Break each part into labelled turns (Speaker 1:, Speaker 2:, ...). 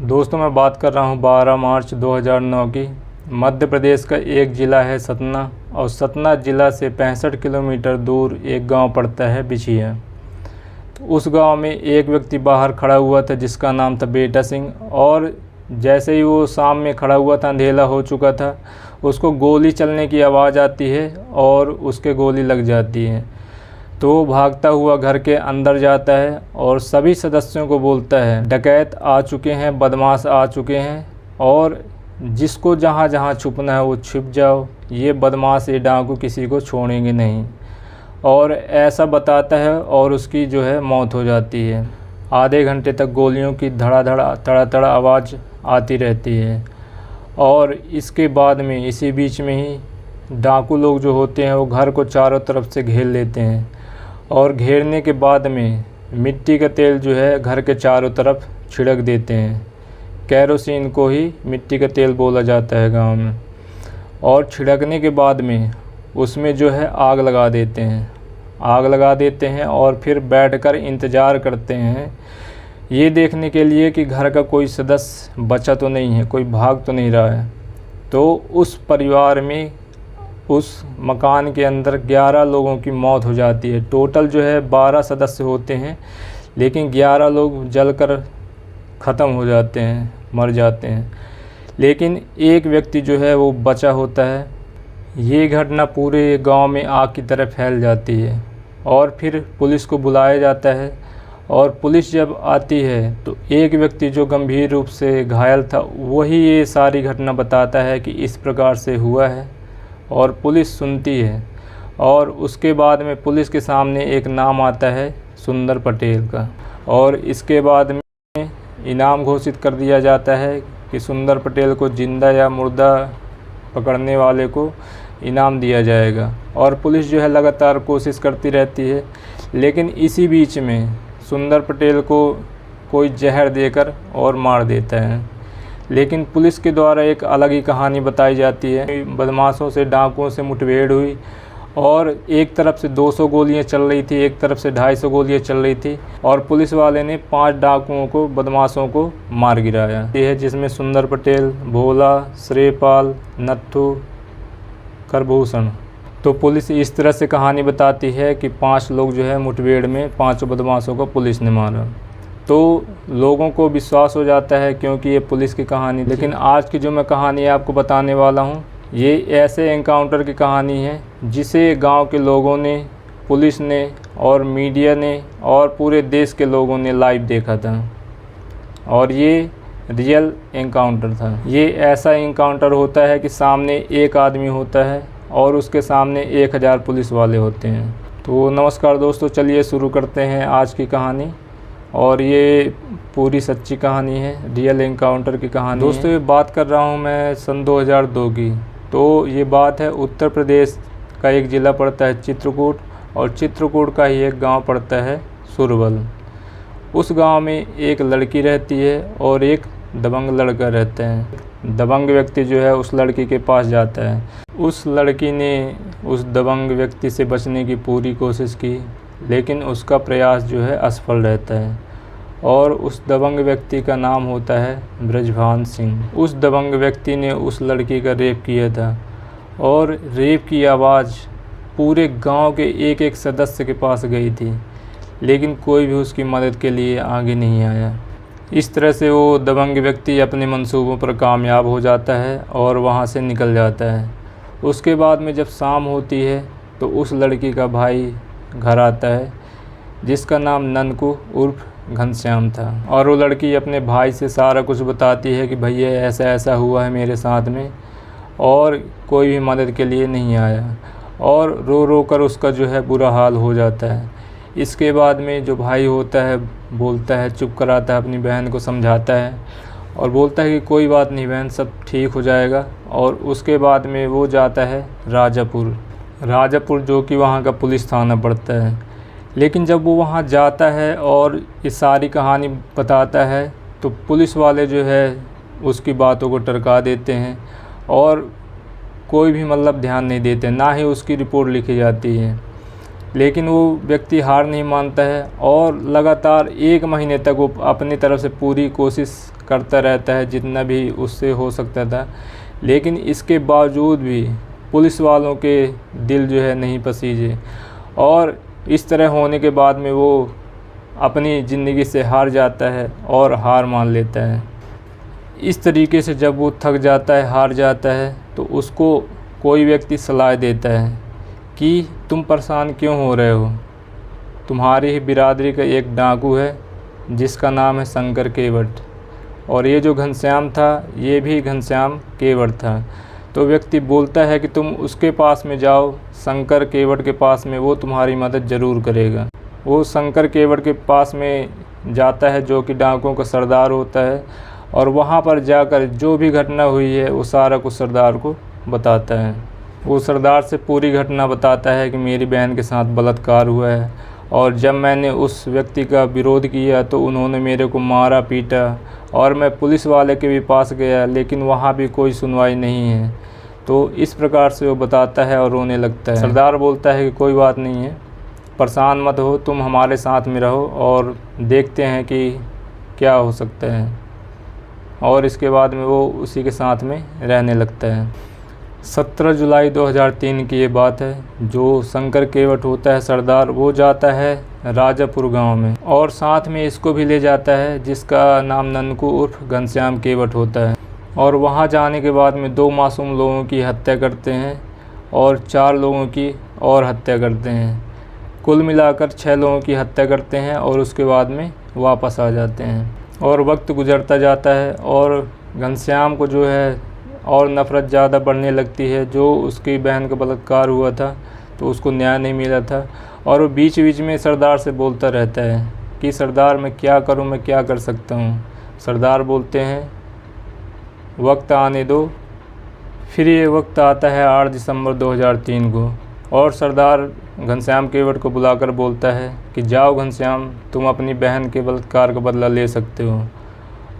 Speaker 1: दोस्तों मैं बात कर रहा हूँ 12 मार्च 2009 की। मध्य प्रदेश का एक ज़िला है सतना, और सतना ज़िला से 65 किलोमीटर दूर एक गांव पड़ता है बिछिया। तो उस गांव में एक व्यक्ति बाहर खड़ा हुआ था जिसका नाम था बेटा सिंह, और जैसे ही वो शाम में खड़ा हुआ था, अंधेला हो चुका था, उसको गोली चलने की आवाज़ आती है और उसके गोली लग जाती है। तो वो भागता हुआ घर के अंदर जाता है और सभी सदस्यों को बोलता है, डकैत आ चुके हैं, बदमाश आ चुके हैं, और जिसको जहाँ जहाँ छुपना है वो छुप जाओ, ये बदमाश ये डाकू किसी को छोड़ेंगे नहीं। और ऐसा बताता है और उसकी जो है मौत हो जाती है। आधे घंटे तक गोलियों की धड़ाधड़ तड़ा आवाज़ आती रहती है। और इसके बाद में इसी बीच में ही डाकू लोग जो होते हैं वो घर को चारों तरफ से घेर लेते हैं, और घेरने के बाद में मिट्टी का तेल जो है घर के चारों तरफ छिड़क देते हैं। केरोसिन को ही मिट्टी का तेल बोला जाता है गांव में। और छिड़कने के बाद में उसमें जो है आग लगा देते हैं और फिर बैठकर इंतज़ार करते हैं, ये देखने के लिए कि घर का कोई सदस्य बचा तो नहीं है, कोई भाग तो नहीं रहा है। तो उस परिवार में, उस मकान के अंदर 11 लोगों की मौत हो जाती है। टोटल जो है 12 सदस्य होते हैं, लेकिन 11 लोग जलकर ख़त्म हो जाते हैं, मर जाते हैं। लेकिन एक व्यक्ति जो है वो बचा होता है। ये घटना पूरे गांव में आग की तरह फैल जाती है, और फिर पुलिस को बुलाया जाता है। और पुलिस जब आती है तो एक व्यक्ति जो गंभीर रूप से घायल था, वही ये सारी घटना बताता है कि इस प्रकार से हुआ है। और पुलिस सुनती है, और उसके बाद में पुलिस के सामने एक नाम आता है सुंदर पटेल का, और इसके बाद में इनाम घोषित कर दिया जाता है कि सुंदर पटेल को जिंदा या मुर्दा पकड़ने वाले को इनाम दिया जाएगा। और पुलिस जो है लगातार कोशिश करती रहती है, लेकिन इसी बीच में सुंदर पटेल को कोई जहर देकर और मार देता है। लेकिन पुलिस के द्वारा एक अलग ही कहानी बताई जाती है। बदमाशों से, डाकुओं से मुठभेड़ हुई, और एक तरफ से 200 गोलियां चल रही थी, एक तरफ से 250 गोलियां चल रही थी, और पुलिस वाले ने 5 डाकुओं को, बदमाशों को मार गिराया। ये है जिसमें सुंदर पटेल, भोला, श्रेयपाल, नत्थू, करभूषण। तो पुलिस इस तरह से कहानी बताती है कि 5 लोग जो है मुठभेड़ में 5 बदमाशों को पुलिस ने मारा। तो लोगों को विश्वास हो जाता है क्योंकि ये पुलिस की कहानी। लेकिन आज की जो मैं कहानी आपको बताने वाला हूँ, ये ऐसे एनकाउंटर की कहानी है जिसे गांव के लोगों ने, पुलिस ने और मीडिया ने और पूरे देश के लोगों ने लाइव देखा था। और ये रियल एनकाउंटर था। ये ऐसा एनकाउंटर होता है कि सामने एक आदमी होता है और उसके सामने 1000 पुलिस वाले होते हैं। तो नमस्कार दोस्तों, चलिए शुरू करते हैं आज की कहानी। और ये पूरी सच्ची कहानी है, रियल एनकाउंटर की कहानी दोस्तों। ये बात कर रहा हूँ मैं सन 2002 की। तो ये बात है उत्तर प्रदेश का एक ज़िला पड़ता है चित्रकूट, और चित्रकूट का ही एक गांव पड़ता है सुरवल। उस गांव में एक लड़की रहती है और एक दबंग लड़का रहता है। दबंग व्यक्ति जो है उस लड़की के पास जाता है। उस लड़की ने उस दबंग व्यक्ति से बचने की पूरी कोशिश की, लेकिन उसका प्रयास जो है असफल रहता है। और उस दबंग व्यक्ति का नाम होता है ब्रजभान सिंह। उस दबंग व्यक्ति ने उस लड़की का रेप किया था, और रेप की आवाज़ पूरे गांव के एक सदस्य के पास गई थी, लेकिन कोई भी उसकी मदद के लिए आगे नहीं आया। इस तरह से वो दबंग व्यक्ति अपने मंसूबों पर कामयाब हो जाता है और वहाँ से निकल जाता है। उसके बाद में जब शाम होती है तो उस लड़की का भाई घर आता है, जिसका नाम ननकू उर्फ घनश्याम था। और वो लड़की अपने भाई से सारा कुछ बताती है कि भैया ऐसा ऐसा हुआ है मेरे साथ में, और कोई भी मदद के लिए नहीं आया। और रो रो कर उसका जो है बुरा हाल हो जाता है। इसके बाद में जो भाई होता है बोलता है, चुप कराता है, अपनी बहन को समझाता है और बोलता है कि कोई बात नहीं बहन, सब ठीक हो जाएगा। और उसके बाद में वो जाता है राजापुर, जो कि वहाँ का पुलिस थाना पड़ता है। लेकिन जब वो वहाँ जाता है और इस सारी कहानी बताता है, तो पुलिस वाले जो है उसकी बातों को टरका देते हैं, और कोई भी मतलब ध्यान नहीं देते, ना ही उसकी रिपोर्ट लिखी जाती है। लेकिन वो व्यक्ति हार नहीं मानता है और लगातार 1 महीने तक वो अपनी तरफ से पूरी कोशिश करता रहता है जितना भी उससे हो सकता था, लेकिन इसके बावजूद भी पुलिस वालों के दिल जो है नहीं पसीजे और इस तरह होने के बाद में वो अपनी ज़िंदगी से हार जाता है और हार मान लेता है। इस तरीके से जब वो थक जाता है, हार जाता है, तो उसको कोई व्यक्ति सलाह देता है कि तुम परेशान क्यों हो रहे हो, तुम्हारी ही बिरादरी का एक डाकू है जिसका नाम है शंकर केवट, और ये जो घनश्याम था ये भी घनश्याम केवट था। तो व्यक्ति बोलता है कि तुम उसके पास में जाओ, शंकर केवट के पास में, वो तुम्हारी मदद ज़रूर करेगा। वो शंकर केवट के पास में जाता है जो कि डाकुओं का सरदार होता है, और वहाँ पर जाकर जो भी घटना हुई है वो सारा कुछ सरदार को बताता है। वो सरदार से पूरी घटना बताता है कि मेरी बहन के साथ बलात्कार हुआ है और जब मैंने उस व्यक्ति का विरोध किया तो उन्होंने मेरे को मारा पीटा और मैं पुलिस वाले के भी पास गया लेकिन वहाँ भी कोई सुनवाई नहीं है। तो इस प्रकार से वो बताता है और रोने लगता है। सरदार बोलता है कि कोई बात नहीं है, परेशान मत हो, तुम हमारे साथ में रहो और देखते हैं कि क्या हो सकता है। और इसके बाद में वो उसी के साथ में रहने लगता है। 17 जुलाई 2003 की ये बात है। जो शंकर केवट होता है सरदार, वो जाता है राजापुर गांव में और साथ में इसको भी ले जाता है जिसका नाम ननकू उर्फ घनश्याम केवट होता है। और वहां जाने के बाद में 2 मासूम लोगों की हत्या करते हैं और 4 लोगों की और हत्या करते हैं। कुल मिलाकर 6 लोगों की हत्या करते हैं और उसके बाद में वापस आ जाते हैं। और वक्त गुजरता जाता है और घनश्याम को जो है और नफ़रत ज़्यादा बढ़ने लगती है। जो उसकी बहन का बलात्कार हुआ था तो उसको न्याय नहीं मिला था और वो बीच बीच में सरदार से बोलता रहता है कि सरदार मैं क्या करूं, मैं क्या कर सकता हूं। सरदार बोलते हैं वक्त आने दो। फिर ये वक्त आता है 8 दिसंबर 2003 को और सरदार घनश्याम केवट को बुलाकर बोलता है कि जाओ घनश्याम, तुम अपनी बहन के बलात्कार का बदला ले सकते हो।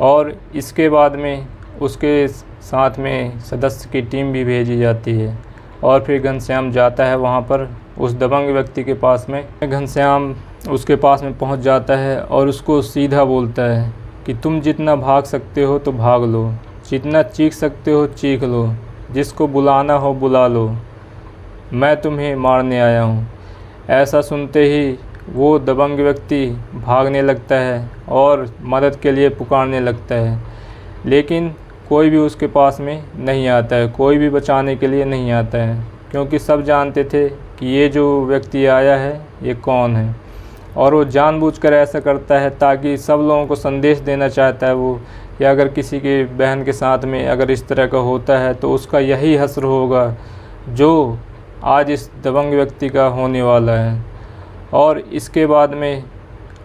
Speaker 1: और इसके बाद में उसके साथ में सदस्य की टीम भी भेजी जाती है और फिर घनश्याम जाता है वहाँ पर उस दबंग व्यक्ति के पास में। घनश्याम उसके पास में पहुँच जाता है और उसको सीधा बोलता है कि तुम जितना भाग सकते हो तो भाग लो, जितना चीख सकते हो चीख लो, जिसको बुलाना हो बुला लो, मैं तुम्हें मारने आया हूँ। ऐसा सुनते ही वो दबंग व्यक्ति भागने लगता है और मदद के लिए पुकारने लगता है, लेकिन कोई भी उसके पास में नहीं आता है, कोई भी बचाने के लिए नहीं आता है, क्योंकि सब जानते थे कि ये जो व्यक्ति आया है ये कौन है। और वो जानबूझकर ऐसा करता है ताकि सब लोगों को संदेश देना चाहता है वो कि अगर किसी के बहन के साथ में अगर इस तरह का होता है तो उसका यही हश्र होगा जो आज इस दबंग व्यक्ति का होने वाला है। और इसके बाद में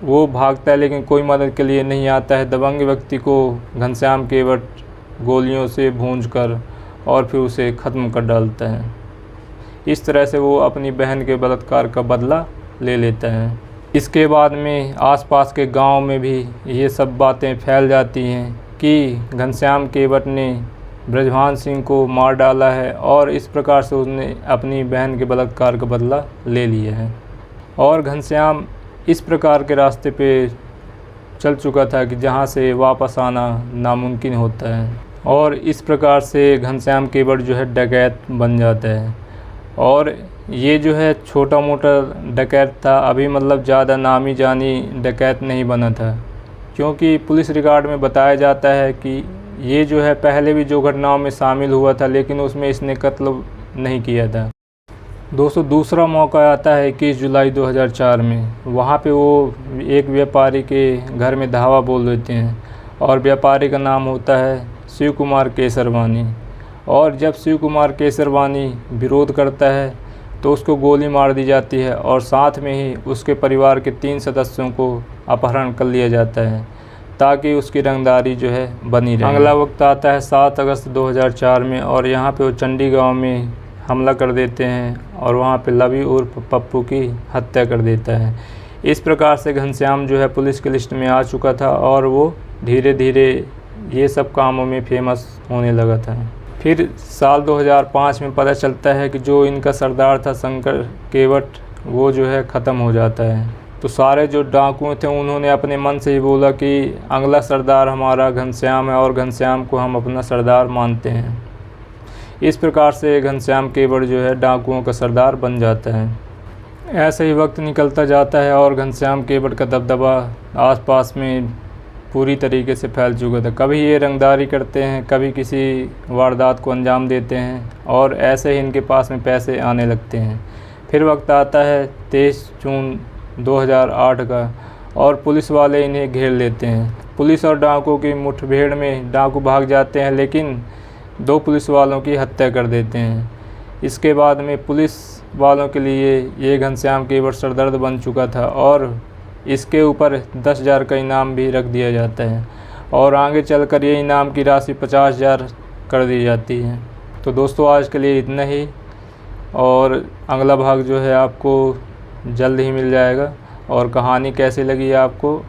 Speaker 1: वो भागता है लेकिन कोई मदद के लिए नहीं आता है। दबंग व्यक्ति को घनश्याम केवट गोलियों से भूंजकर और फिर उसे ख़त्म कर डालता है। इस तरह से वो अपनी बहन के बलात्कार का बदला ले लेता है। इसके बाद में आसपास के गांव में भी ये सब बातें फैल जाती हैं कि घनश्याम केवट ने ब्रजभान सिंह को मार डाला है और इस प्रकार से उसने अपनी बहन के बलात्कार का बदला ले लिया है। और घनश्याम इस प्रकार के रास्ते पे चल चुका था कि जहाँ से वापस आना नामुमकिन होता है। और इस प्रकार से घनश्याम केवट जो है डकैत बन जाता है। और ये जो है छोटा मोटा डकैत था, अभी मतलब ज़्यादा नामी जानी डकैत नहीं बना था, क्योंकि पुलिस रिकॉर्ड में बताया जाता है कि ये जो है पहले भी जो घटनाओं में शामिल हुआ था लेकिन उसमें इसने कत्ल नहीं किया था। दोस्तों दूसरा मौका आता है 21 जुलाई 2004 में। वहाँ पे वो एक व्यापारी के घर में धावा बोल देते हैं और व्यापारी का नाम होता है शिव कुमार केसरवानी। और जब शिव कुमार केसरवानी विरोध करता है तो उसको गोली मार दी जाती है और साथ में ही उसके परिवार के 3 सदस्यों को अपहरण कर लिया जाता है ताकि उसकी रंगदारी जो है बनी रहे। अगला वक्त आता है 7 अगस्त 2004 में और यहाँ पे वो चंडी गाँव में हमला कर देते हैं और वहाँ पे लवी उर्फ पप्पू की हत्या कर देता है। इस प्रकार से घनश्याम जो है पुलिस की लिस्ट में आ चुका था और वो धीरे धीरे ये सब कामों में फेमस होने लगा था। फिर साल 2005 में पता चलता है कि जो इनका सरदार था शंकर केवट, वो जो है ख़त्म हो जाता है तो सारे जो डाकू थे उन्होंने अपने मन से ही बोला कि अगला सरदार हमारा घनश्याम है और घनश्याम को हम अपना सरदार मानते हैं। इस प्रकार से घनश्याम केवट जो है डाकुओं का सरदार बन जाता है। ऐसे ही वक्त निकलता जाता है और घनश्याम केवट का दबदबा आसपास में पूरी तरीके से फैल चुका था। कभी ये रंगदारी करते हैं, कभी किसी वारदात को अंजाम देते हैं और ऐसे ही इनके पास में पैसे आने लगते हैं। फिर वक्त आता है 23 जून 2008 का और पुलिस वाले इन्हें घेर लेते हैं। पुलिस और डाकुओं की मुठभेड़ में डाकू भाग जाते हैं, लेकिन 2 पुलिस वालों की हत्या कर देते हैं। इसके बाद में पुलिस वालों के लिए ये घनश्याम केवट सरदर्द बन चुका था और इसके ऊपर 10,000 का इनाम भी रख दिया जाता है और आगे चलकर ये इनाम की राशि 50,000 कर दी जाती है। तो दोस्तों आज के लिए इतना ही और अगला भाग जो है आपको जल्द ही मिल जाएगा। और कहानी कैसी लगी आपको,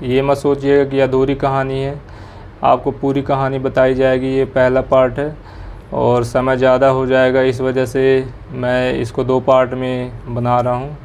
Speaker 1: ये मत सोचिएगा कि अधूरी कहानी है, आपको पूरी कहानी बताई जाएगी। ये पहला पार्ट है और समय ज़्यादा हो जाएगा, इस वजह से मैं इसको 2 पार्ट में बना रहा हूँ।